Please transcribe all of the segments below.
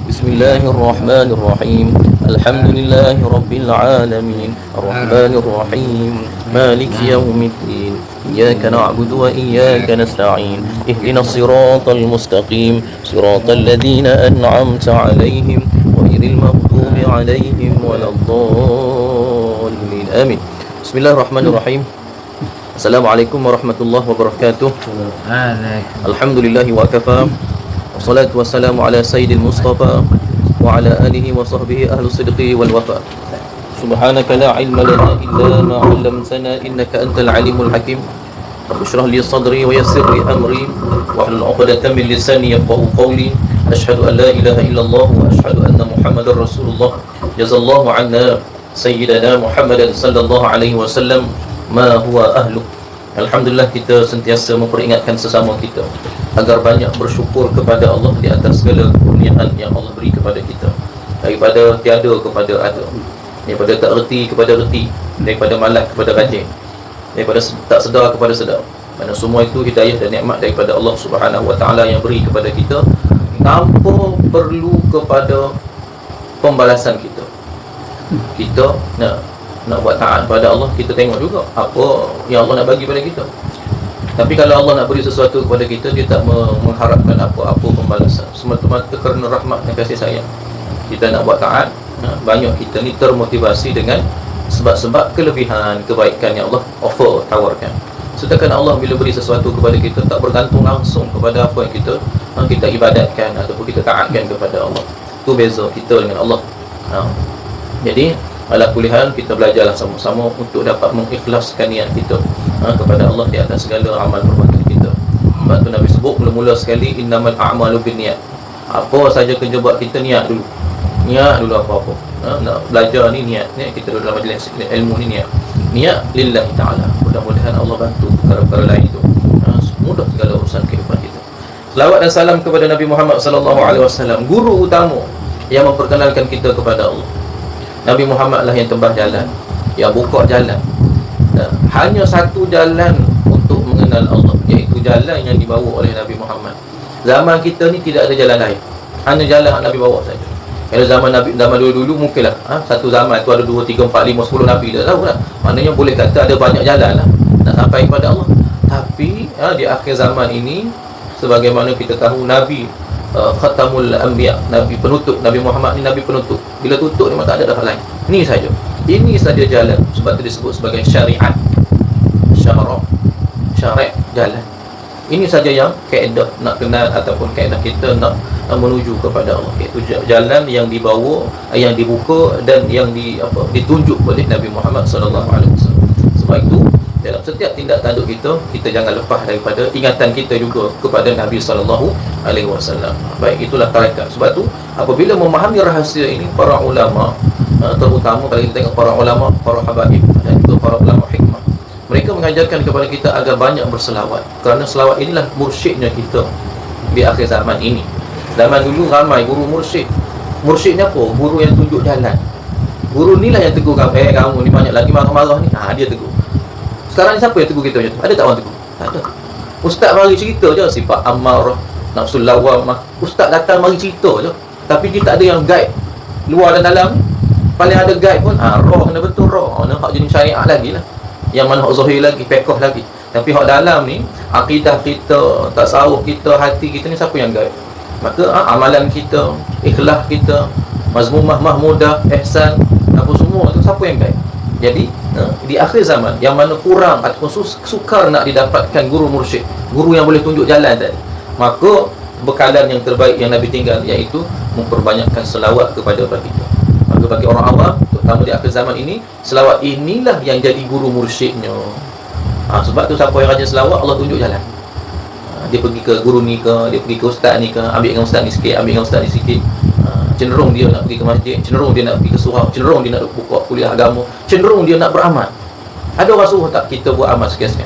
Bismillahirrahmanirrahim. Alhamdulillahi rabbil alamin. Arrahmanir rahim. Maliki yaumiddin. Iyyaka na'budu wa iyyaka nasta'in. Ihdinas siratal mustaqim. Siratal ladzina an'amta 'alaihim ghairil maghdubi 'alaihim waladdallin. Amin. Bismillahirrahmanirrahim. Assalamualaikum warahmatullahi wabarakatuh. Alhamdulillahi wa kafa. Wassalatu wassalamu ala sayyidil Mustafa wa ala alihi wa sahbihi ahlu sidqi wal wafa. Subhanaka la ilma lana illa ma 'allamtana innaka antal alimul hakim. Rabbi shrah li sadri wa yassir li amri wahlul 'uqdatam min lisani yafqahu qawli. Asyhadu an la ilaha illallah wa asyhadu anna Muhammadar Rasulullah. Jazallahu 'anna sayyidina Muhammadan sallallahu alaihi wasallam ma huwa ahlu. Alhamdulillah, kita sentiasa memperingatkan sesama kita agar banyak bersyukur kepada Allah di atas segala kurniaan yang Allah beri kepada kita. Daripada tiada kepada ada, daripada tak reti kepada reti, daripada malas kepada rajin, daripada tak sedar kepada sedar. Kerana semua itu hidayah dan nikmat daripada Allah Subhanahu Wa Taala yang beri kepada kita tanpa perlu kepada pembalasan kita. Kita nak buat taat pada Allah, kita tengok juga apa yang Allah nak bagi pada kita. Tapi kalau Allah nak beri sesuatu kepada kita, dia tak mengharapkan apa-apa pembalasan, semata-mata kerana rahmat dan kasih sayang. Kita nak buat taat, banyak kita ni termotivasi dengan sebab-sebab kelebihan, kebaikan yang Allah offer, tawarkan. Sedangkan Allah bila beri sesuatu kepada kita, tak bergantung langsung kepada apa yang kita ibadatkan ataupun kita taatkan kepada Allah. Itu beza kita dengan Allah. Jadi ala kulli hal, kita belajarlah sama-sama untuk dapat mengikhlaskan niat kita kepada Allah di atas segala amal perbuatan kita. Sebab tu Nabi sebut mula-mula sekali, innamal a'malu binniyat. Apa saja kerja buat kita, niat dulu. Niat dulu apa-apa. Nak belajar ni niat kita dulu dalam majlis ilmu ni niat. Niat lillahi ta'ala. Mudah-mudahan Allah bantu perkara-perkara lain itu. Mudah segala urusan kehidupan kita. Selawat dan salam kepada Nabi Muhammad sallallahu alaihi wasallam, guru utama yang memperkenalkan kita kepada Allah. Nabi Muhammad lah yang tembah jalan, yang buka jalan. Hanya satu jalan untuk mengenal Allah, iaitu jalan yang dibawa oleh Nabi Muhammad. Zaman kita ni tidak ada jalan lain, hanya jalan yang Nabi bawa saja. Kalau zaman dulu-dulu mungkinlah satu zaman tu ada 2, 3, 4, 5, 10 Nabi, dah tahu lah. Maknanya boleh kata ada banyak jalan lah nak sampai kepada Allah. Tapi di akhir zaman ini, sebagaimana kita tahu, Nabi Khatamul Anbiya, Nabi penutup, Nabi Muhammad ni Nabi penutup. Bila tutup, memang tak ada dah lain. Ini saja. Ini saja jalan. Sebab itu disebut sebagai syariat. Syariat, jalan. Ini saja yang kaedah nak kenal ataupun kaedah kita nak menuju kepada Allah. Iaitu jalan yang dibawa, yang dibuka dan yang ditunjuk oleh Nabi Muhammad sallallahu alaihi wasallam. Sebab itu dalam setiap tindak tanduk kita jangan lepas daripada ingatan kita juga kepada Nabi sallallahu alaihi wasallam. Baik, itulah tarekat. Sebab tu apabila memahami rahsia ini, para ulama, terutama kalau kita tengok para ulama, para habaib dan juga para ulama hikmah, mereka mengajarkan kepada kita agar banyak berselawat. Kerana selawat inilah mursyidnya kita di akhir zaman ini. Zaman dulu ramai guru mursyid. Mursyidnya apa? Guru yang tunjuk jalan. Guru inilah yang tegur kamu ni banyak lagi marah-marah ni. Dia tegur. Sekarang ni siapa yang tegur kita macam tu? Ada tak orang tegur? Tak ada. Ustaz mari cerita je sifat amarah, nafsul lawamah. Ustaz datang mari cerita je, tapi dia tak ada yang guide luar dan dalam. Paling ada guide pun roh, kena betul roh. Hak jenis syariat lagi lah, yang mana hak zahir lagi, fiqh lagi. Tapi hak dalam ni, akidah kita, tasawuf kita, hati kita ni, siapa yang guide? Maka amalan kita, ikhlas kita, mazmumah, mahmudah, ihsan, apa semua tu, siapa yang guide? Jadi di akhir zaman yang mana kurang ataupun sukar nak didapatkan guru mursyid, guru yang boleh tunjuk jalan tadi, maka bekalan yang terbaik yang Nabi tinggal iaitu memperbanyakkan selawat kepada kita. Maka bagi orang awam, terutama di akhir zaman ini, selawat inilah yang jadi guru mursyidnya. Sebab tu siapa yang rajin selawat, Allah tunjuk jalan. Dia pergi ke guru ni ke, dia pergi ke ustaz ni ke, ambil dengan ustaz ni sikit, ambil dengan ustaz ni sikit. Cenderung dia nak pergi ke masjid, cenderung dia nak pergi ke surau, cenderung dia nak buka kuliah agama, cenderung dia nak beramal. Ada orang suruh tak kita buat amal sekian-sekian?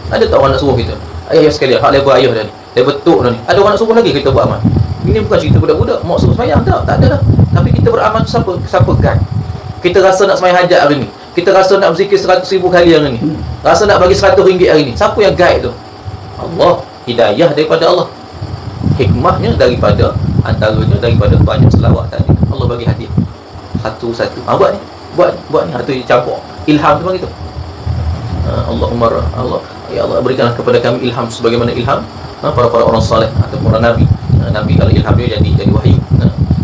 Ada tak orang nak suruh kita? Ayah sekali, hak level ayah dah ni, level tok dah ni. Ada orang nak suruh lagi kita buat amal? Ini bukan cerita budak-budak, mak suruh sembahyang, tak ada dah. Tapi kita beramal tu siapa guide? Kita rasa nak sembahyang hajat hari ni, kita rasa nak berzikir 100,000 kali hari ni, rasa nak bagi RM100 hari ni, siapa yang guide tu? Allah. Hidayah daripada Allah, hikmahnya daripada Antaranya daripada banyak selawat tadi, Allah bagi hadiah satu-satu. Buat ni, buat ni. Itu campur ilham tu begitu. Allahumma Allah, ya Allah, berikanlah kepada kami ilham sebagaimana ilham para orang saleh ataupun para nabi. Nabi kalau ilham dia jadi wahyu.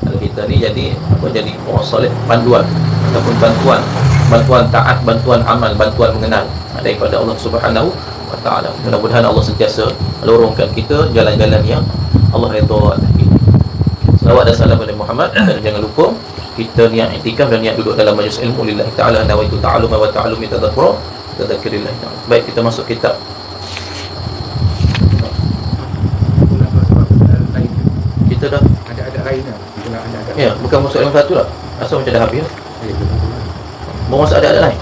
Kalau kita ni jadi orang saleh, panduan ataupun bantuan taat, bantuan amal, bantuan mengenal daripada Allah Subhanahu wa taala. Mudah-mudahan Allah sentiasa lorongkan kita jalan-jalan yang Allah redha atas kita. Salawat dan salam kepada Muhammad. Dan jangan lupa kita niat iktikaf dan niat duduk dalam majlis ilmu lillahi taala, nawaitu ta'alluma wa ta'allumi tadhakkura tadhakkurillah taala. Baik, kita masuk kitab. Kita dah ada lain dah. Ya, bukan masuk ilmu satu lah. Asal macam dah habis lah. Baru masuk ada lain.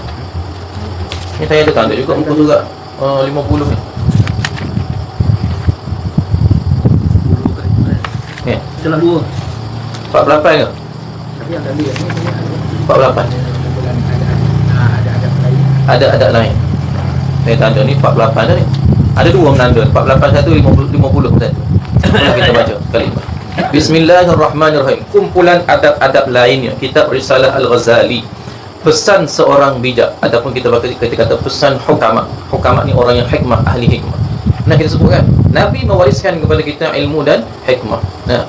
Ni saya ada tanda juga muka surat 50 ni. Ya, Itulah 2. 48 ke? Tapi yang tadi ni 48. ada Ada lain. Saya tanda ni 48 dah ni. Ada 2 menanda, 48 satu, 50 satu. Kita baca sekali. Bismillahirrahmanirrahim. Kumpulan adab-adab lainnya, kitab Risalah Al-Ghazali. Pesan seorang bijak, ataupun kita kata pesan hukama. Hukama ni orang yang hikmah, ahli hikmah. Nah, kita sebutkan Nabi mewariskan kepada kita ilmu dan hikmah. Nah,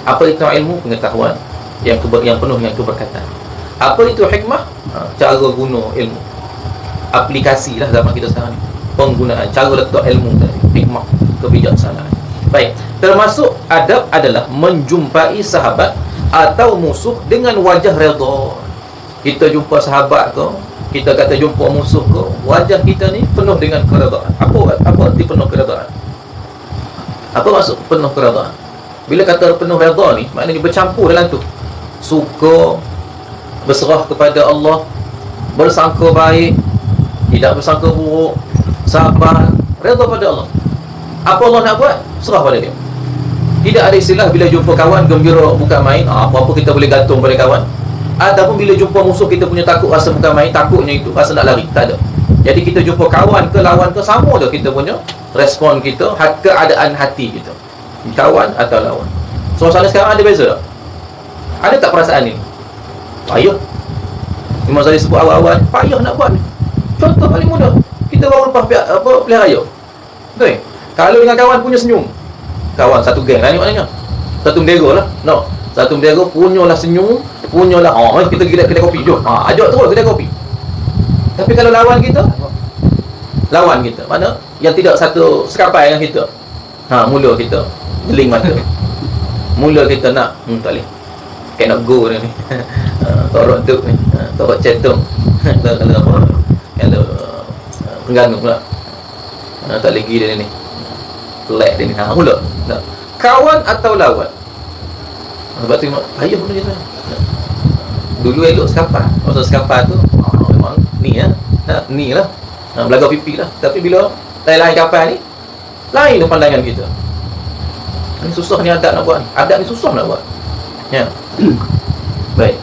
apa itu ilmu? Pengetahuan yang penuh dengan keberkatan. Apa itu hikmah? Cara guna ilmu, aplikasi lah zaman kita sekarang ni. Penggunaan, cara letak ilmu tadi, hikmah, kebijaksanaan. Baik, termasuk adab adalah menjumpai sahabat atau musuh dengan wajah redha. Kita jumpa sahabat ke, kita kata jumpa musuh ke, wajah kita ni penuh dengan keredaan. Apa arti penuh keredaan? Apa maksud penuh keredaan? Bila kata penuh redha ni, maknanya bercampur dalam tu. Suka, berserah kepada Allah, bersangka baik, tidak bersangka buruk, sabar, redha pada Allah. Apa Allah nak buat, serah pada dia. Tidak ada istilah bila jumpa kawan gembira bukan main, apa-apa kita boleh gantung pada kawan. Ataupun bila jumpa musuh kita punya takut rasa bukan main, takutnya itu rasa nak lari, tak ada. Jadi kita jumpa kawan ke lawan ke, sama je kita punya respon kita, keadaan hati kita, kawan atau lawan. Suasana sekarang ada beza tak? Ada tak perasaan ni? Payah. Imam Ghazali sebut awal-awal, payah nak buat ni. Contoh paling mudah, kita baru lepas pilihan raya. Betul? Kalau dengan kawan punya senyum, kawan satu geng lah ni maknanya, satu bendera lah, no, satu bendera, punyalah senyum, punyalah kita pergi kedai kopi, jom, ajak terus kedai kopi. Tapi kalau lawan kita mana yang tidak satu sekapai dengan kita, mula kita jeling mata, mula kita nak tak boleh, kayak nak go ni torok duk ni, torok cetung kalau pengganu pula, tak lagi dia ni pelak dia ni, mula kawan atau lawan. Sebab tu ayah pun kita dulu elok sekapan, masa sekapan tu memang ni ni lah, belagak pipi lah. Tapi bila lain-lain kapal ni, lain tu pandangan kita. Ni susah ni adab nak buat ni, adab ni susah nak buat ya. Baik,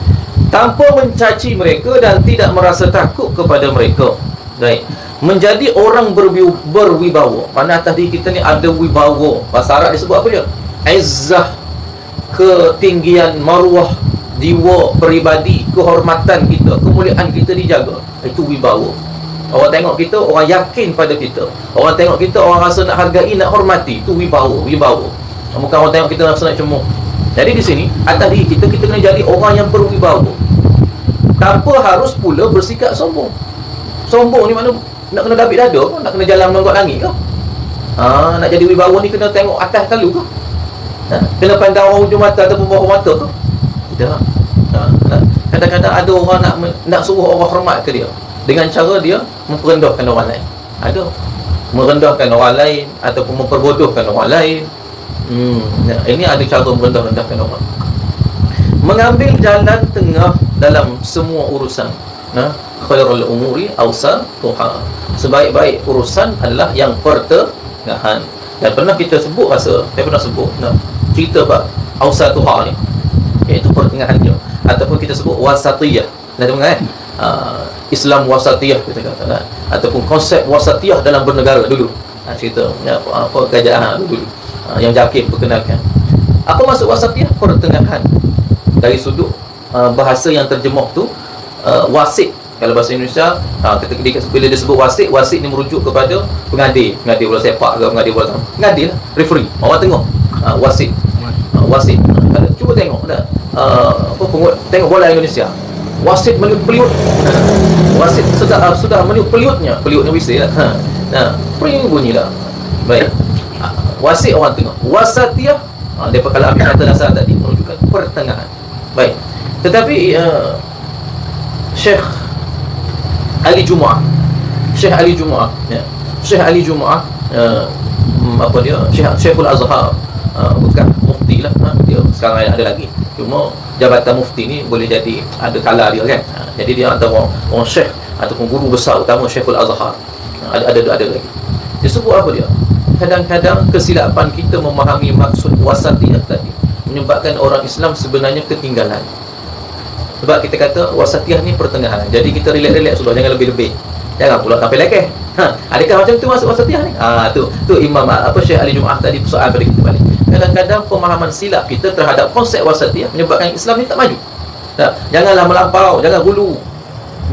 tanpa mencaci mereka dan tidak merasa takut kepada mereka. Baik, menjadi orang berwibawa. Mana atas diri kita ni ada wibawa. Bahasa Arab disebut apa dia? Izzah, ketinggian maruah jiwa peribadi, kehormatan kita, kemuliaan kita dijaga. Itu wibawa. Orang tengok kita, orang yakin pada kita. Orang tengok kita, orang rasa nak hargai, nak hormati. Itu wibawa. Bukan orang tengok kita rasa nak cemooh. Jadi di sini atas diri kita kena jadi orang yang berwibawa, tanpa harus pula bersikap sombong. Sombong ni mana nak kena dabit dada ke? Nak kena jalan menonggok langit ke? Nak jadi wibawa ni kena tengok atas kalu ke? Kena pandang orang hujung mata ataupun bawah mata ke? Tidak. Kadang-kadang ada orang nak suruh orang hormat ke dia dengan cara dia memperendahkan orang lain. Ada merendahkan orang lain ataupun memperbodohkan orang lain. Ini ada cara merendah-rendahkan orang. Mengambil jalan tengah dalam semua urusan. Khairul umuri awsatuha. Sebaik-baik urusan adalah yang pertengahan. Dan pernah kita sebut, saya pernah sebut cerita bab awsatuha ni, iaitu pertengahan dia, ataupun kita sebut wasatiyah. Dah dengar kan? Islam wasatiyah kita kata, ataupun konsep wasatiyah dalam bernegara dulu. Cerita apa kerajaan dulu yang Jakib perkenalkan. Apa maksud wasatiyah? Pertengahan. Dari sudut bahasa yang terjemuh tu, wasit. Kalau bahasa Indonesia, bila disebut wasit ni merujuk kepada pengadil bola sepak ke, pengadil bola tangan. Pengadil lah, referee, orang tengok. Wasit. Wasit. Cuba tengok dah. Tengok bola Indonesia. Wasit meniup peliut. Wasit sudah meniup peliutnya whistle lah. Pring bunyi dah. Baik. Wasit orang tengok. Wasatiyah, depa kalau ambil kata dasar tadi menunjukkan pertengahan. Baik. Tetapi Syekh Ali Jumaah ya. Syekh Ali Jumaah apa dia? Syekhul Azhar, bukan mufti lah. Dia sekarang ada lagi. Cuma jabatan mufti ni boleh jadi ada kala dia kan. Jadi dia antara orang syekh ataupun guru besar utama Syekhul Azhar. Ada lagi. Dia sebut apa dia? Kadang-kadang kesilapan kita memahami maksud wasatiyah tadi menyebabkan orang Islam sebenarnya ketinggalan. Sebab kita kata wasatiyah ni pertengahan. Jadi kita relax-relax sudah, jangan lebih-lebih. Jangan pula sampai lekeh. Adakah macam tu masuk wasatiyah ni? Tu Imam Syekh Ali Jumaah tadi soal pada kita balik. Kadang-kadang pemahaman silap kita terhadap konsep wasatiyah menyebabkan Islam ni tak maju. Janganlah melampau, jangan hulu.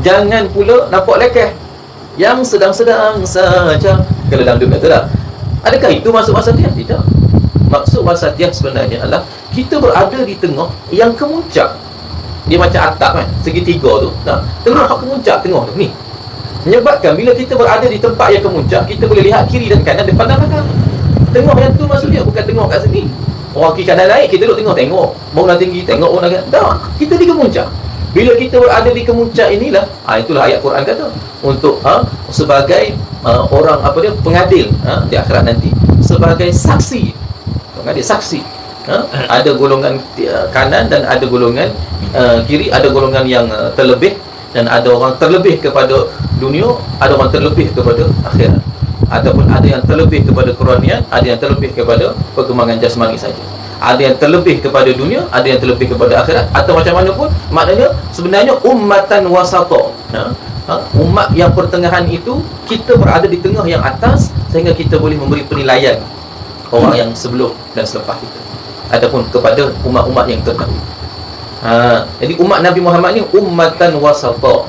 Jangan pula nampak lekeh. Yang sedang-sedang saja. Kalau dalam dunia tu dah. Adakah itu masuk wasatiyah? Tidak. Maksud wasatiyah sebenarnya adalah kita berada di tengah yang kemuncak. Dia macam atap kan, segitiga tu. Tengah kemuncak tengah tu ni. Menyebabkan bila kita berada di tempat yang kemuncak, kita boleh lihat kiri dan kanan, depan dan belakang. Tengah yang tu maksudnya bukan tengah kat sini. Orang kiri kanan naik, kita duduk tengok bangunan tinggi, tengok bangunan tinggi. Tak, kita di kemuncak. Bila kita berada di kemuncak inilah, itulah ayat Quran kata, untuk sebagai orang pengadil di akhirat nanti, sebagai saksi. Pengadil saksi. Ada golongan kanan dan ada golongan kiri, ada golongan yang terlebih, dan ada orang terlebih kepada dunia, ada orang terlebih kepada akhirat, ataupun ada yang terlebih kepada keranian, ada yang terlebih kepada perkembangan jasmani saja. Ada yang terlebih kepada dunia, ada yang terlebih kepada akhirat, atau macam mana pun. Maknanya sebenarnya ummatan wasata. Umat yang pertengahan itu, kita berada di tengah yang atas, sehingga kita boleh memberi penilaian orang yang sebelum dan selepas kita, ataupun kepada umat-umat yang terdahulu. Jadi umat Nabi Muhammad ni ummatan wasata,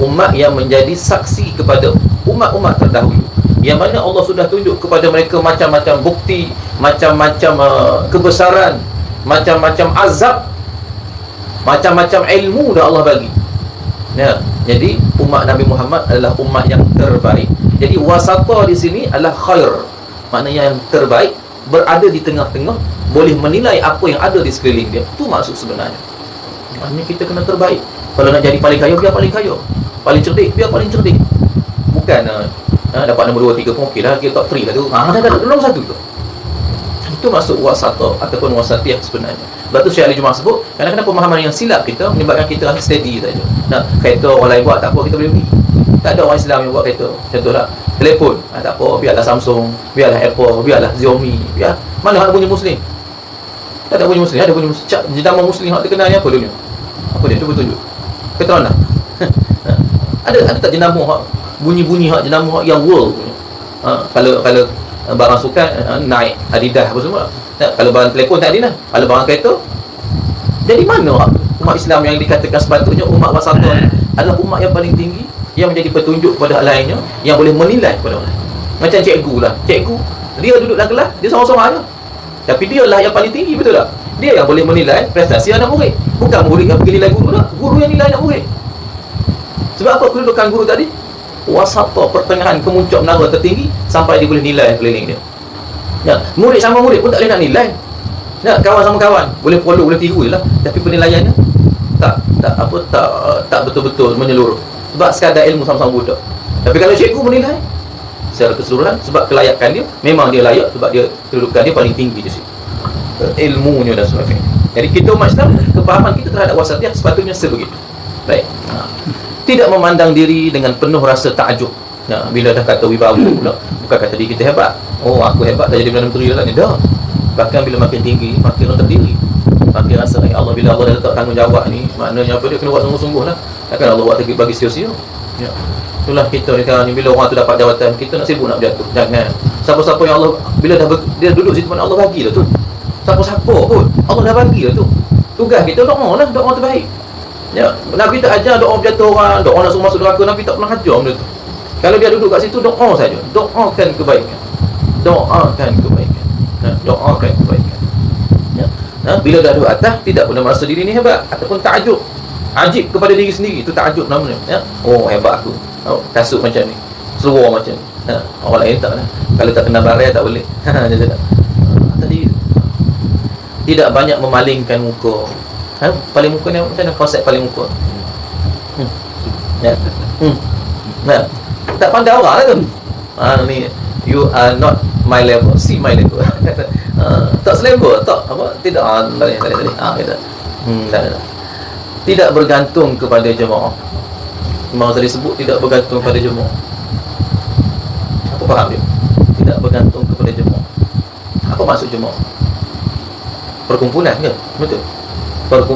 umat yang menjadi saksi kepada umat-umat terdahulu, yang mana Allah sudah tunjuk kepada mereka macam-macam bukti, macam-macam kebesaran, macam-macam azab, macam-macam ilmu dah Allah bagi. Jadi umat Nabi Muhammad adalah umat yang terbaik. Jadi wasata di sini adalah khair, maknanya yang terbaik, berada di tengah-tengah, boleh menilai apa yang ada di sekeliling dia. Itu maksud sebenarnya. Maknanya kita kena terbaik. Kalau nak jadi paling kaya, biar paling kaya. Paling cerdik, biar paling cerdik. Bukan dapat nombor 2, 3 pun okey lah, kita top 3 lah tu. Dah belum satu tu. Itu maksud wasata ataupun wasatiyah sebenarnya. Sebab tu Syekh Ali Jumaah sebut, kadang-kadang pemahaman yang silap kita menyebabkan kita rasa steady saja. Kereta orang lain buat tak apa, kita boleh beli. Tak ada orang Islam yang buat kereta. Contohlah telefon, tak apa, biarlah Samsung, biarlah Apple, biarlah Xiaomi, biar. Mana ada bunyi Muslim? Tak ada bunyi Muslim, ada bunyi Muslim. Jenama Muslim yang terkenal ni apa dunia? Apa dia? Cuba tunjuk. Keterangan. Ada tak jenama bunyi-bunyi jenama yang world punya? Kalau barang sukan naik Adidas apa semua. Kalau barang telefon tak ada lah. Kalau barang kereta, jadi mana umat Islam yang dikatakan sepatutnya umat wasata ni adalah umat yang paling tinggi, yang menjadi petunjuk kepada hal lainnya, yang boleh menilai kepada orang lain. Macam cikgu lah. Cikgu, dia duduk dalam kelas, dia seorang-seorang aja, tapi dia lah yang paling tinggi, betul tak? Dia yang boleh menilai prestasi anak murid. Bukan murid yang pergi nilai guru lah. Guru yang nilai anak murid. Sebab apa kedudukan guru tadi? Wasata, pertengahan, kemuncak menara tertinggi, sampai dia boleh nilai keliling dia. Murid sama murid pun tak boleh nak nilai. Kawan sama kawan boleh follow, boleh tiru je lah, tapi penilaiannya tak betul-betul menyeluruh. Sebab sekadar ilmu sama-sama budak. Tapi kalau cikgu menilai secara keseluruhan, sebab kelayakan dia, memang dia layak sebab dia kedudukan dia paling tinggi di situ, ilmunya dan sebagainya. Jadi kita umat Islam, kefahaman kita terhadap wasatiyah sepatutnya sebegitu. Baik. Tidak memandang diri dengan penuh rasa takjub. Bila dah kata wibawa pula, bukan kata diri kita hebat. Oh, aku hebat dah jadi Perdana Menteri dah. Dah. Bahkan bila makin tinggi, makin rendah diri, makin rasa Allah, bila Allah dah letak tanggungjawab ni, maknanya apa, dia kena buat sungguh-sungguh lah. Takkan Allah buat bagi sia-sia. Itulah kita ni sekarang ni, bila orang tu dapat jawatan, kita nak sibuk nak berjatuh. Jangan. Siapa-siapa yang Allah, bila dah dia duduk situ mana Allah bagi dah tu. siapa-siapa pun. Allah dah bagi lah tu. Tugas kita doa lah, doa terbaik. Ya, Nabi tak ajar doa berjatuh orang, doa nak suruh masuk neraka. Nabi tak pernah ajar benda tu. Kalau dia duduk kat situ, doa saja. Doakan kebaikan. Doakan kebaikan. Doakan kebaikan. Ya. Bila dah duduk atas, tidak pernah merasa diri ni hebat ataupun takjub. Ajib kepada diri sendiri, itu takjub namanya. Ya. Oh, hebat aku. Oh, kasut macam ni. Seluar macam ni. Orang lain tak lah. Kalau tak kena barai tak boleh. Dia cakap. Tadi tidak banyak memalingkan muka. Paling muka ni macam mana konsep paling muka? Ya. Tak pandai orang lah tu. Ni you are not my level, see my level. Tak selevel, tak apa, tidak tadi. Kata. Tak. Tidak bergantung kepada jemaah. Imam Ghazali sebut tidak bergantung kepada jemaah. Apa faham dia? Tidak bergantung kepada jemaah. Apa maksud jemaah? Perkumpulan ke? Betul.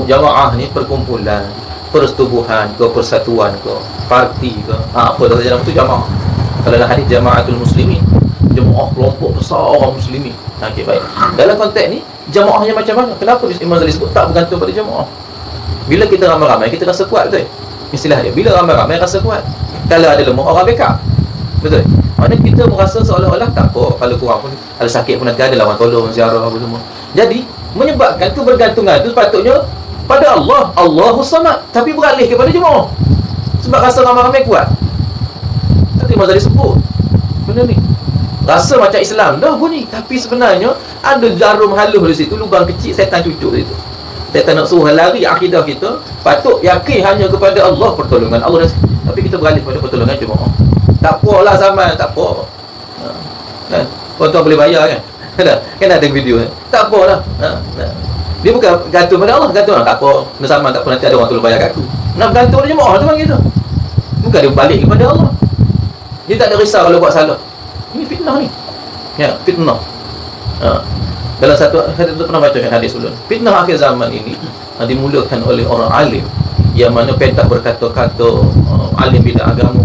Jamaah ni perkumpulan, persetubuhan ke, persatuan ke, parti ke, apa dah saja nama tu jamaah. Kalau dalam hadis jamaatul muslimin, jemaah kelompok besar orang muslimin. Okey, baik. Dalam konteks ni jamaahnya macam mana? Kenapa Imam Ghazali sebut tak bergantung pada jemaah? Bila kita ramai-ramai kita rasa kuat, betul? Istilah dia, bila ramai-ramai rasa kuat. Kalau ada lemah orang backup. Betul? Maknanya kita merasa seolah-olah tak apa, kalau kurang pun ada sakit pun nanti ada lawan tolong, ziarah apa semua. Jadi menyebabkan kebergantungan itu sepatutnya pada Allah, Allahus Samad, tapi beralih kepada jemaah sebab rasa ramai-ramai kuat. Nanti Imam Ghazali sebut benda ni rasa macam Islam dah bunyi, tapi sebenarnya ada jarum halus di situ, lubang kecil, setan cucuk di situ. Setan nak suruh lari akidah kita, patut yakin hanya kepada Allah, pertolongan Allah, tapi kita beralih kepada pertolongan jemaah. Tak apalah zaman, tak apa. Kan? Tuan-tuan boleh bayar kan? Kan ada video kan? Tak apalah. Dia bukan gantung pada Allah, gantung tak apa, nak sama tak apa, nanti ada orang tolong bayar kat aku. Nak gantung pada jemaah tu kan gitu. Bukan dia balik kepada Allah. Dia tak ada risau kalau buat salah. Ini fitnah ni. Ya, fitnah. Dalam satu hadis tu pernah baca kan hadis sebelum. Fitnah akhir zaman ini dimulakan oleh orang alim yang mana pentak berkata-kata alim bidang agama.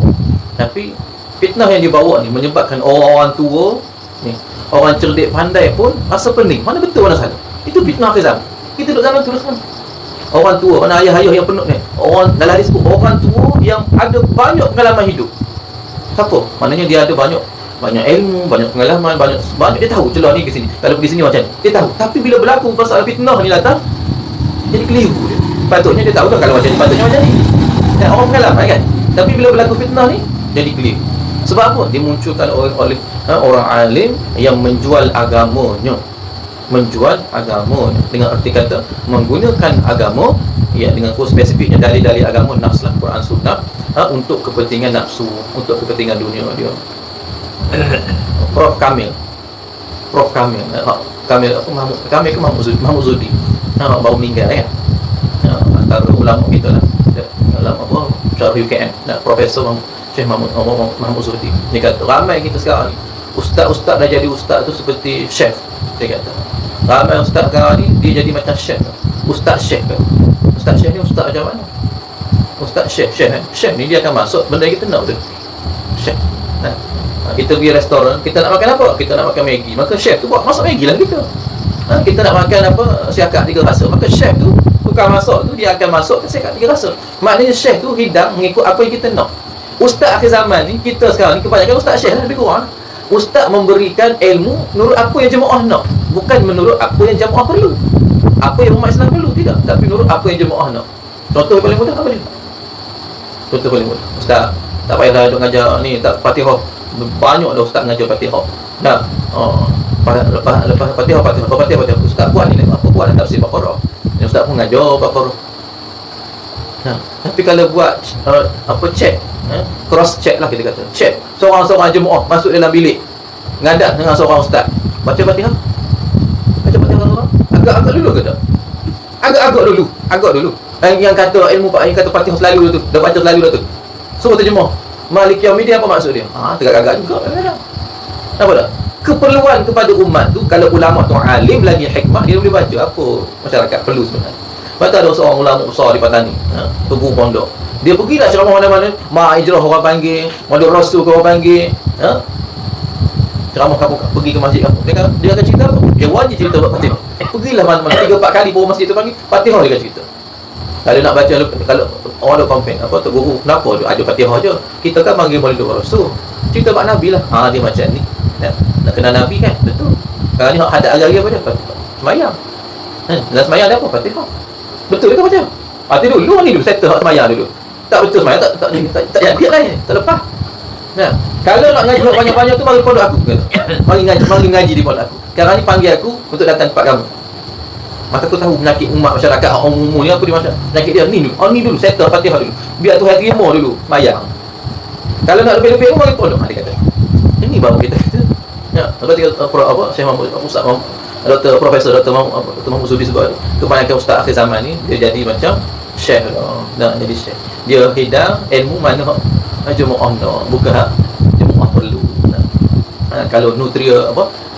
Tapi fitnah yang dibawa ni menyebabkan orang-orang tua ni, orang cerdik pandai pun rasa pening. Mana betul mana salah? Itu fitnah akhir zaman. Kita duduk zaman terus kan. Orang tua, mana ayah-ayah yang penuh ni. Orang dalam hadis sebut orang tua yang ada banyak pengalaman hidup. Siapa? Maknanya dia ada banyak ilmu, banyak pengalaman, banyak dia tahu celah ni ke sini. Kalau pergi sini macam ni, dia tahu. Tapi bila berlaku pasal fitnah ni datang, jadi keliru dia. Patutnya dia tahu kan kalau macam ni, patutnya macam ni. Dan orang pengalaman kan. Tapi bila berlaku fitnah ni, jadi keliru. Sebab apa? Dimunculkan oleh orang alim yang menjual agamanya. Menjual agama dengan arti kata menggunakan agama ya dengan khusus spesifiknya dalil-dalil agama nafs lah, Quran sunnah untuk kepentingan nafsu, untuk kepentingan dunia dia. Prof Kamil ke Mahmud Zudi baru meninggal kan, antara ulama kita lah, ulama apa Syarif UKM, Profesor Syekh Mahmud Zudi. Dia kata ramai kita sekarang ni ustaz-ustaz dah jadi ustaz tu seperti chef. Dia kata ramai ustaz sekarang ni dia jadi macam chef. Ustaz chef kan. Ustaz chef ni ustaz macam mana? Ustaz chef ni dia akan masuk benda yang kita nak betul. Chef. Kita pergi restoran, kita nak makan apa? Kita nak makan Maggi. Maka chef tu buat masuk Maggi lah kita. Kita nak makan apa? Siakak 3 rasa. Maka chef tu tukang masak tu dia akan masuk ke siakak 3 rasa. Maknanya chef tu hidang mengikut apa yang kita nak. Ustaz akhir zaman ni, kita sekarang ni kebanyakan ustaz chef lah, lebih kurang. Ustaz memberikan ilmu menurut apa yang jemaah nak, bukan menurut apa yang jemaah perlu, apa yang umat Islam perlu, tidak, tapi menurut apa yang jemaah nak. Contoh yang paling mudah apa dia? Contoh paling mudah, ustaz tak payahlah duk ngajar ni, tak Fatihah. Banyak dah ustaz ngajar Fatihah. Dah lepas Fatihah ustaz buat ni apa, buat tafsir Baqarah. Ni ustaz pun ngajar Baqarah. Tapi kalau buat check, cross check lah kita kata, check seorang-seorang jemaah masuk dalam bilik ngadat dengan seorang ustaz, baca Fatihah orang agak-agak dulu ke tak? Agak dulu. Yang kata ilmu Pak, yang kata Fatihah selalu tu, dah baca selalu dah tu, semua terjemah Malik Yaumiddin, apa maksud dia? Tegak-gagak juga. Nampak tak? Keperluan kepada umat tu, kalau ulama tu alim lagi hikmah, dia boleh baca apa masyarakat perlu sebenarnya. Lepas tu ada seorang ulama besar di Patani, Tugu Pondok. Dia pergi nak ceramah mana-mana, Ma'ijrah orang panggil, Madul Rasul orang panggil, ceramah kamu pergi ke masjid kamu. Dia akan cerita apa? Dia wajib cerita buat Fatihah. Pergilah mana-mana 3-4 kali bawa masjid tu panggil Fatihah dia cerita. Kalau nak baca, kalau orang ada komplain apa tu guru kenapa ada Fatihah je, kita kan panggil Maulid Rasul, cerita bab Nabi lah. Dia macam ni nak kenal Nabi kan, betul. Kalau ni hadap hari apa dia? Semayang. Dalam semayang ada apa? Fatihah. Betul ke baca? Hati dulu ni dulu settle hak semayang dulu. Tak betul semayang tak jadi lah ni, tak lepas. Kalau nak ngaji banyak-banyak tu mari pondok aku. Mari ngaji di pondok aku. Sekarang ni panggil aku untuk datang tempat kamu. Maka aku tahu penyakit umat masyarakat umum ni apa di masyarakat. Penyakit dia ni dulu. Ni dulu settle Fatihah dulu. Biar Tuhan terima dulu semayang. Kalau nak lebih-lebih mari pondok dia kata. Ini baru kita kata. Lepas tu Syekh Mahmud Ustaz Dr. Profesor Dr. Mahmud Sudi sebut kebanyakan ustaz akhir zaman ni dia jadi macam syekh lah. Nak jadi syekh. Dia hidang ilmu mana jemaah no, bukan jemaah perlu. Kalau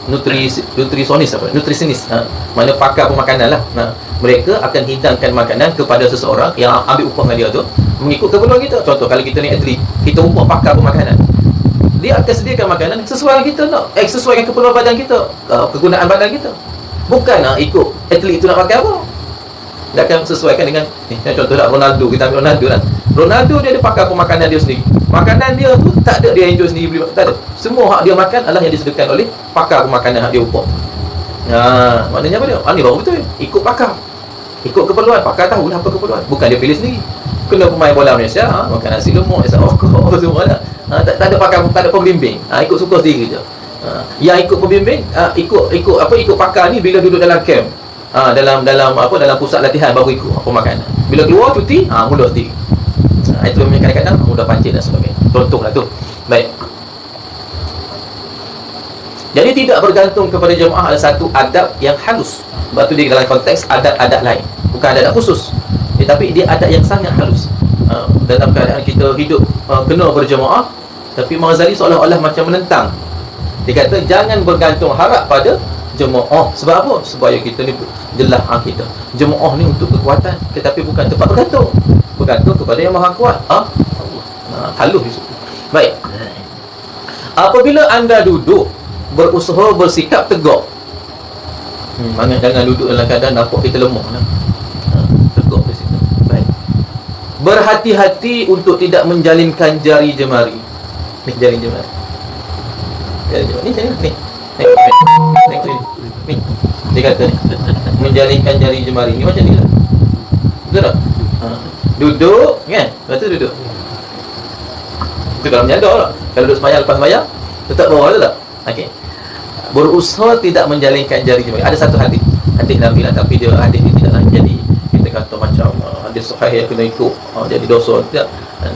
nutrisionis mana pakar pemakanan lah. Mereka akan hidangkan makanan kepada seseorang yang ambil upah dengan dia tu mengikut keperluan kita. Contoh kalau kita ni atlet, kita upah pakar pemakanan, dia akan sediakan makanan sesuai dengan kita nak, sesuai dengan keperluan badan kita, kegunaan badan kita. Bukan ikut atlet itu nak pakai apa. Dia akan sesuaikan dengan contohlah Ronaldo, kita ambil Ronaldo lah. Ronaldo dia ada pakar pemakanan dia sendiri. Makanan dia tu tak ada dia enjoy sendiri beli, tak ada. Semua hak dia makan adalah yang disediakan oleh pakar pemakanan hak dia upah. Maknanya apa dia? Ni baru betul. Ikut pakar. Ikut keperluan. Pakar tahu lah apa keperluan. Bukan dia pilih sendiri. Kena pemain bola Malaysia, makan nasi lemak, nasi okok semua dah. Tak ada pakar, tak ada pembimbing. Ikut suka sendiri je. Yang ikut pembimbing, ikut pakar ni bila duduk dalam camp. Dalam pusat latihan baru ikut apa makanan. Bila keluar cuti, mula sendiri. Itu yang kadang-kadang mudah pancing dan sebagainya. Contohlah tu. Baik. Jadi tidak bergantung kepada jemaah ada satu adab yang halus. Sebab tu dia dalam konteks adab-adab lain. Bukan adab khusus. Tapi dia adab yang sangat halus. Dalam keadaan kita hidup kena berjemaah, tapi Imam Ghazali seolah-olah macam menentang. Dia kata jangan bergantung harap pada jemaah. Sebab apa? Supaya kita ni jelas kita. Jemaah ni untuk kekuatan, tetapi bukan tempat bergantung. Bergantung kepada yang maha kuat. Halus di situ. Baik. Apabila anda duduk berusaha bersikap tegak. Jangan duduk dalam keadaan nampak kita lemah lah. Tegak di situ. Baik. Berhati-hati untuk tidak menjalinkan jari jemari. Ni jari jemari. Jari jemari. Ni. Dia kata ni. Menjalinkan jari jemari ni macam ni lah. Betul tak? Duduk kan? Lepas tu duduk. Itu kalau menyadar lah. Kalau duduk semayang lepas semayang, letak bawah tu tak? Okey. Berusaha tidak menjalinkan jari jemari. Ada satu hadis Nabi lah, tapi dia hadis ni tidaklah jadi kita kata macam hadis sahih yang kena ikut jadi dosa. Tidak.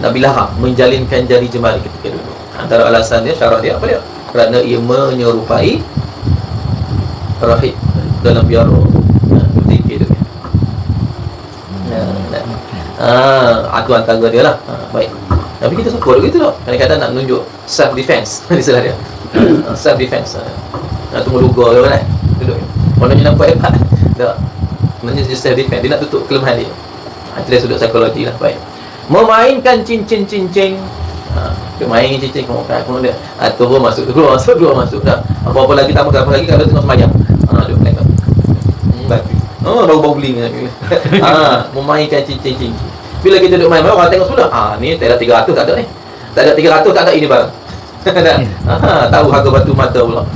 Nabi larang menjalinkan jari jemari ketika duduk. Antara alasan dia, syarat dia apa dia? Kerana ia menyerupai rahib dalam biara zikir dia. Itu antara dia lah. Baik. Tapi kita suka begitu tak? Kadang-kadang nak menunjuk self defense. Istilah dia. Self defense. Nak tunggu luga ke kan? Duduk. Maknanya nampak hebat. Tak. Maknanya dia self defense. Dia nak tutup kelemahan dia. Itu dia sudut psikologi lah. Baik. Memainkan cincin-cincin. Dia main cincin kemudian dia. Turun masuk, keluar masuk dah. Apa-apa lagi tambah apa lagi kalau tengok semayang. Duduk tengok. Baik. Bau bling lagi. Memainkan cincin-cincin. Bila kita duduk main, orang tengok sudah. Ni tak ada 300 tak ada ni. Tak ada 300 tak ada ini barang. Tahu harga batu mata pula.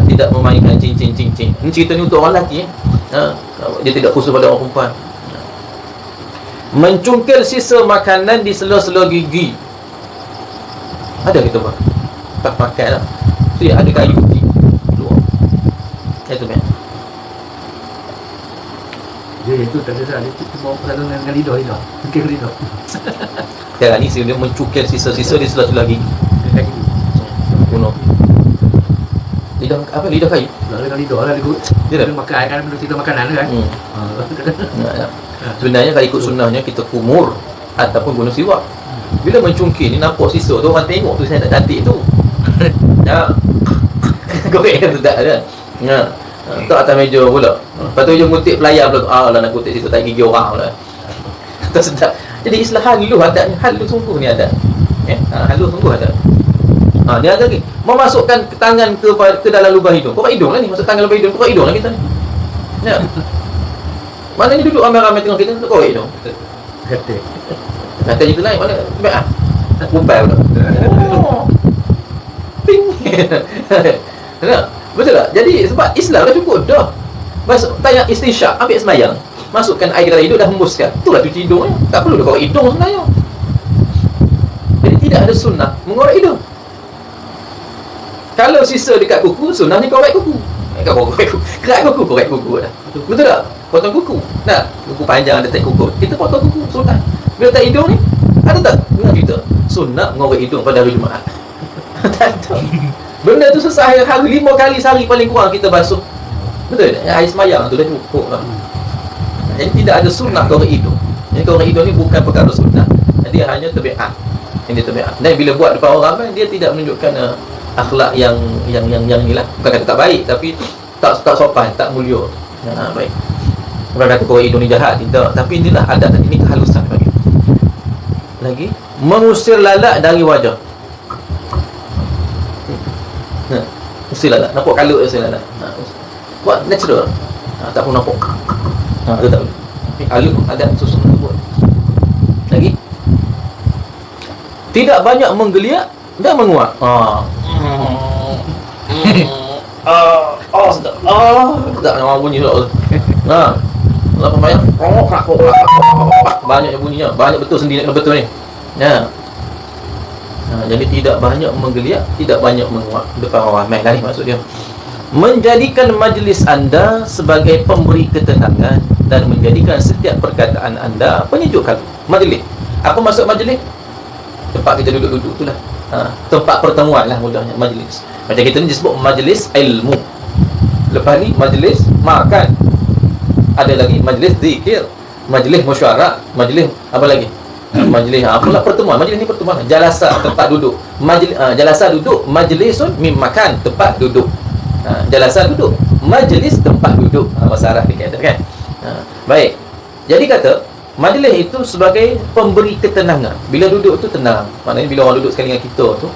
Tidak memainkan cincin-cincin. Ini cerita ni untuk orang lelaki. Dia tidak khusus pada orang perempuan. Mencungkil sisa makanan di sela-sela gigi. Ada kita buat. Tak pakai lah. Tu ada kayu gigi keluar. Itu kan. Dia itu tak ada dia cuma perlu dengan lidah. Cukil lidah. Sekarang ni dia mencukil sisa-sisa di sela-sela gigi. Kayu. Bunuh. Lidah kayu. Lidah lah dia dah makan kan benda kita makanan kan. Sebenarnya kalau ikut sunnahnya kita kumur ataupun guna siwak. Bila mencungkil ni nampak sisa tu orang tengok tu saya tak cantik tu. Korek tu tak ada. Tak atas meja pula. Lepas tu je ngutip pelayar pula. Lah nak ngutip sisa tak gigi orang pula. Tak sedap. Jadi Islam halus adabnya. Halus sungguh ni adab. Halus sungguh adab. Dia ada lagi memasukkan tangan ke dalam lubang hidung. Kau pakai hidung lah ni. Masuk tangan lubang hidung. Kau pakai hidung lah kita ni. Ya. Maknanya duduk ramai-ramai tengah kita korek hidung. Kata kita lain mana? Baik ah. Kumpai pula. Oh. Ping. Betul tak? Jadi sebab Islam dah cukup dah. Masuk tanya istinsyaq, ambil semayang. Masukkan air dalam hidung dah hembuskan. Itulah cuci hidung. Tak perlu dah korek hidung sebenarnya. Jadi tidak ada sunnah mengorek hidung. Kalau sisa dekat kuku, sunnahnya korek kuku. Kerat kuku, korek kuku dah. Betul tak? Potong kuku. Nah, kuku panjang dekat kuku. Kita potong kuku, sunnah. Bila tak hidung ni, ada tak dengar cerita sunnah mengorek hidung pada hari Jumaat? Tak ada. Benda tu susah hari 5 kali sehari paling kurang kita basuh. Betul tak? Air semayang tu dah cukup lah. Jadi tidak ada sunnah korek hidung. Jadi korek hidung ni bukan perkara sunnah. Dia hanya tabiat. Ini tabiat. Dan bila buat depan orang kan, dia tidak menunjukkan akhlak yang inilah. Bukan kata tak baik, tapi tak sopan, tak mulia. Baik. Bukan kata korek hidung ni jahat, tidak. Tapi inilah adat, ini kehalusan lagi. Mengusir lalat dari wajah. Usir lalat. Nampak kalut usir lalat. Buat natural. Tak pun nampak. Itu tak boleh. Tapi alut adat susun buat. Lagi. Tidak banyak menggeliat dan menguap. Sedap. Tak nak bunyi pula. Lepas pembayang banyak bunyinya. Banyak betul sendi nak betul ni. Jadi tidak banyak menggeliat, tidak banyak menguap depan orang ramai lah ni maksud dia. Menjadikan majlis anda sebagai pemberi ketenangan dan menjadikan setiap perkataan anda penyejuk hati. Majlis. Apa maksud majlis? Tempat kita duduk-duduk tu lah. Tempat pertemuan lah mudahnya majlis. Macam kita ni disebut majlis ilmu. Lepas ni majlis makan. Ada lagi majlis zikir, majlis mesyuarat, majlis apa lagi? Majlis apalah pertemuan. Majlis ni pertemuan. Jalasa tempat duduk. Majlis jalasa duduk, majlisun mim makan tempat duduk. Jalasa duduk, majlis tempat duduk. Bahasa Arab dia kata kan. Baik. Jadi kata majlis itu sebagai pemberi ketenangan. Bila duduk tu tenang. Maknanya bila orang duduk sekali dengan kita tu,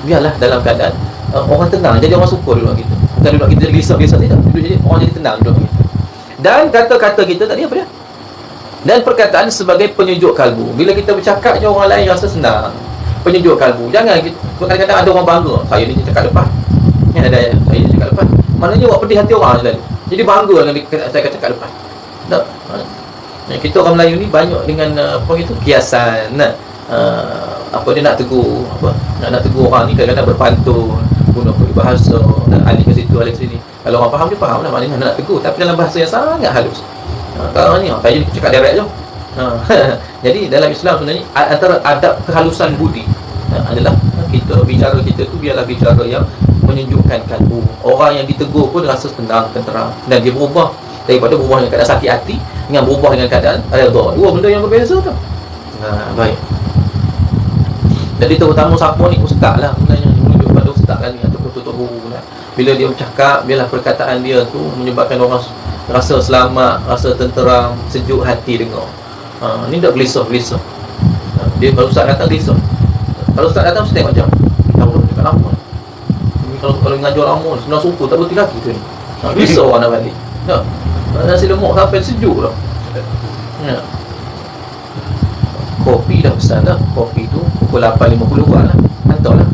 biarlah dalam keadaan orang tenang. Jadi orang suka duduk dengan kita. Bukan duduk kita gelisah-gelisah tidak. Duduk jadi orang jadi tenang duduk dengan kita. Dan kata-kata kita tadi apa dia? Dan perkataan sebagai penyejuk kalbu. Bila kita bercakap je orang lain rasa senang. Penyejuk kalbu. Jangan kita, kadang-kadang ada orang bangga. Saya ni cakap lepas. Saya ni cakap lepas. Maknanya buat pedih hati orang selalu. Jadi bangga dengan saya cakap lepas. Tak. Kita orang Melayu ni banyak dengan apa gitu kiasan. Apa dia nak tegur apa? Nak tegur orang ni kadang-kadang berpantun, guna peribahasa, alih ke situ, alih ke sini. Kalau orang faham dia faham lah maknanya nak tegur, tapi dalam bahasa yang sangat halus. Kalau ni saya cakap direct je. Jadi dalam Islam sebenarnya antara adab kehalusan budi adalah kita bicara kita tu biarlah bicara yang menyejukkan kalbu. Orang yang ditegur pun rasa tenang, tenteram dan dia berubah daripada berubah dengan keadaan sakit hati dengan berubah dengan keadaan redha. Dua benda yang berbeza tu. Baik. Jadi terutama siapa ni ustaz lah sebenarnya, menunjuk pada ustaz kan ni ataupun tutup guru lah. Bila dia bercakap, biarlah perkataan dia tu menyebabkan orang rasa selamat, rasa tenteram, sejuk hati dengar. Ni tak gelisah-gelisah. Dia kalau ustaz datang gelisah. Kalau ustaz datang mesti tengok macam tahu cakap lama. Kalau mengajar lama senang suku tak berhenti lagi tu ni. Gelisah orang nak balik. Tak. Nasi lemak sampai sejuk dah. Kopi dah pesan dah. Kopi tu pukul 8.50 buat lah. Hantarlah.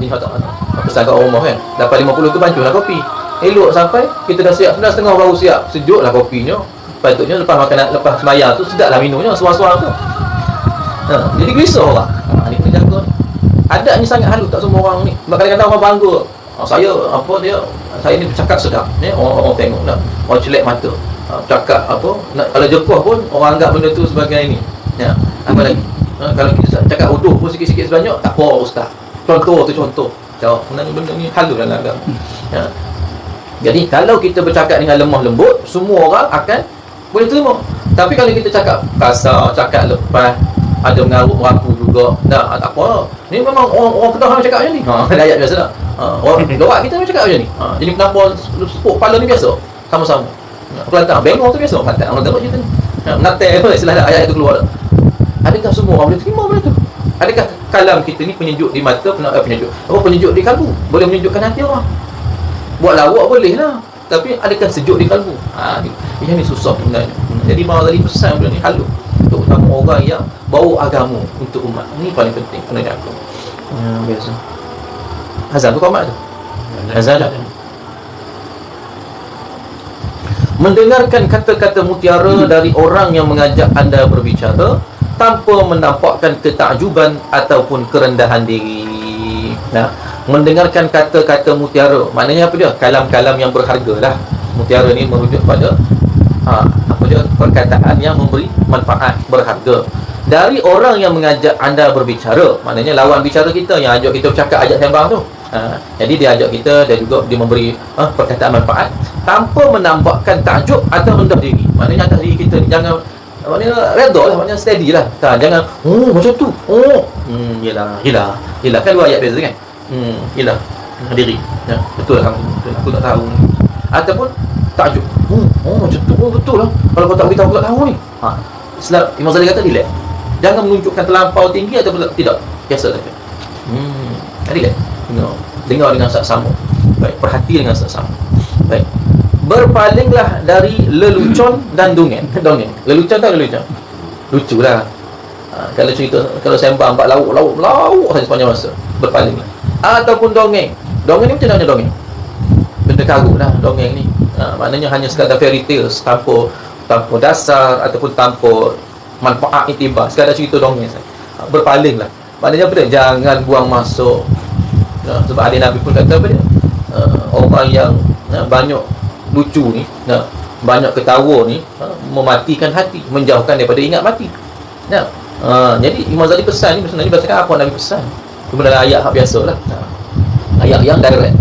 Ni hantar. Pesan kat rumah kan. 8.50 tu bancuh lah kopi. Elok sampai kita dah siap 9.30 baru siap. Sejuk lah kopinya. Patutnya lepas makan, lepas semayang tu sedap lah minumnya, suar-suar tu. Jadi gelisah orang. Ni kena jaga ni. Adatnya sangat halus, tak semua orang ni. Kadang-kadang orang bangga. Saya apa dia, saya ni bercakap sedap. Orang tengok dah. Orang celak mata. Cakap apa, kalau jepuh pun orang anggap benda tu sebagai ini. Apa lagi? Kalau kita cakap uduh pun sikit-sikit sebanyak, tak apa ustaz. Contoh tu contoh. Jawab, benda ni halus dalam agama. Jadi kalau kita bercakap dengan lemah lembut, semua orang akan boleh terima. Tapi kalau kita cakap kasar, cakap lepas, ada mengarut-meraku juga, dah tak apa. Ni memang orang Kedah yang cakap macam ni. Ayat biasa dah. Orang luar kita memang cakap macam ni. Jadi kenapa sepuk kepala ni biasa? Sama-sama. Kelantan, bengong tu biasa. Kelantan, orang tengok cerita ni. Menatai apa istilah dah, ayat itu keluar dah. Adakah semua orang boleh terima benda tu? Adakah kalam kita ni penyejuk di mata, penyejuk di kalbu? Boleh menyejukkan hati orang? Buat lawak boleh lah. tapi adakah sejuk di kalbu? Yang ni susah sebenarnya. Jadi Imam Ghazali pesan benda ni halus untuk utama orang yang bawa agama untuk umat. Ini paling penting kena jaga. Biasa. Azan tu qamat tu. Azan tak? Mendengarkan kata-kata mutiara dari orang yang mengajak anda berbicara tanpa menampakkan ketakjuban ataupun kerendahan diri. Nah, mendengarkan kata-kata mutiara, maknanya apa dia? Kalam-kalam yang berharga lah. Mutiara ni merujuk pada apa dia? Perkataan yang memberi manfaat berharga dari orang yang mengajak anda berbicara. Maknanya lawan bicara kita yang ajak kita bercakap, ajak sembang tu. Jadi dia ajak kita dan juga dia memberi perkataan manfaat tanpa menambahkan takjub atau rendah diri. Maknanya atas diri kita ni jangan, maknanya redha lah, maknanya steady lah. Jangan macam tu. Yelah kan dua ayat beza kan. Yelah diri. Betul lah kamu. Betul, aku tak tahu ni. Ataupun takjub. Macam tu betul lah. Kalau kau tak beritahu aku tak tahu ni. Islam Imam Ghazali kata relax. Jangan menunjukkan terlampau tinggi ataupun tidak. Biasa saja. Relax. Dengar dengan saksama. Baik, perhati dengan saksama. Baik. Berpalinglah dari lelucon dan dongeng. Lelucon tak lelucon? Lucu lah. Kalau cerita, kalau sembang bab lauk saja sepanjang masa. Berpalinglah. Ataupun dongeng. Dongeng ni macam mana dongeng? Benda karut lah dongeng ni. Maknanya hanya sekadar fairy tales tanpa dasar ataupun tanpa manfaat iktibar, sekadar cerita dongeng saja. Berpalinglah. Maknanya apa dia? Jangan buang masa. Sebab hadis Nabi pun kata apa dia? Orang yang banyak lucu ni, banyak ketawa ni, mematikan hati, menjauhkan daripada ingat mati. Jadi Imam Ghazali pesan ni sebenarnya berdasarkan apa Nabi pesan. Kemudian ayat biasalah. Ayat yang direct.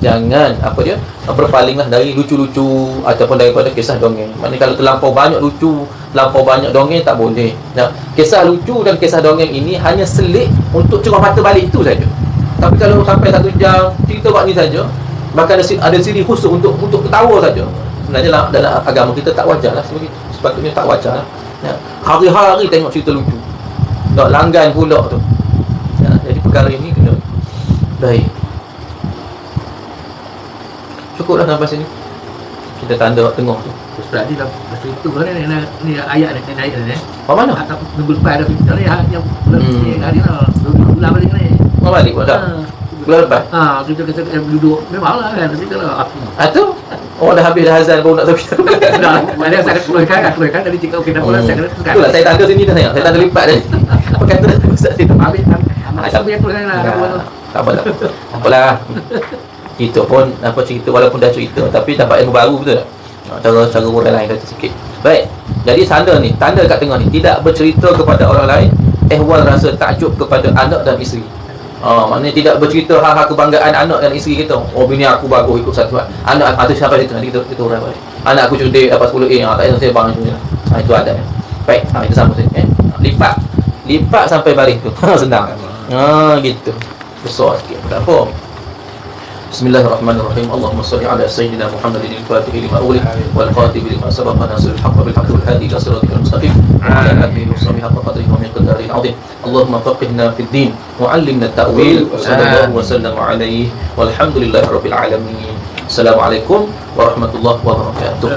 Jangan apa dia? Berpalinglah dari lucu-lucu ataupun daripada kisah dongeng. Maknanya kalau terlampau banyak lucu, terlampau banyak dongeng tak boleh. Kisah lucu dan kisah dongeng ini hanya selit untuk cerah mata balik itu saja. Tapi kalau sampai 1 jam cerita buat ni saja, bahkan ada siri khusus untuk ketawa saja. Sebenarnya dalam agama kita tak wajar lah seperti itu. Sepatutnya tak wajar lah. Hari-hari tengok cerita lucu. Tak langgan pula tu. Jadi perkara ini kena. Baik. Cukuplah sampai sini. Kita tanda tengok tu. Berarti dah itu kan ni ayat ni. Apa mana? Atau minggu lepas dah kita ni yang hari lah. Bulan balik ni. Balik pun dah. Bulan lepas. Kita duduk memanglah kan tapi kalau tu dah habis dah azan baru nak sampai. dah mana saya keluarkan dari cakap okey dah pula saya kena. Itulah saya tanda sini dah saya. Saya tanda lipat dah. Apa kata Ustaz sini? Habis yang keluarkan lah. Tak apalah. Itu pun apa cerita walaupun dah cerita tapi dapat ilmu baru betul tak? Cara orang lain kata sikit. Baik. Jadi tanda kat tengah ni tidak bercerita kepada orang lain ehwal rasa takjub kepada anak dan isteri. Maknanya tidak bercerita hal-hal kebanggaan anak dan isteri kita. Bini aku bagus ikut satu anak atau siapa itu nanti kita orang balik. Anak aku cerdik dapat 10A, tak payah saya bang macam ni. Itu adab. Baik, itu sama saja. Lipat sampai baris tu. Senang. Gitu. Besar sikit. Tak apa. Bismillahirrahmanirrahim. Allahumma salli ala sayyidina Muhammadin al-Fatih lima ughliq wal khatib lima sabaqa nasrul haqq bil haqq wal hadi ila siratal mustaqim wa ala alihi wa sahbihi haqqa qadrihi wa miqdaril azim. Allahumma faqihna fid din wa 'allimna at-ta'wil wa sallallahu wa sallama alayhi walhamdulillahi rabbil alamin. Assalamualaikum warahmatullahi wabarakatuh.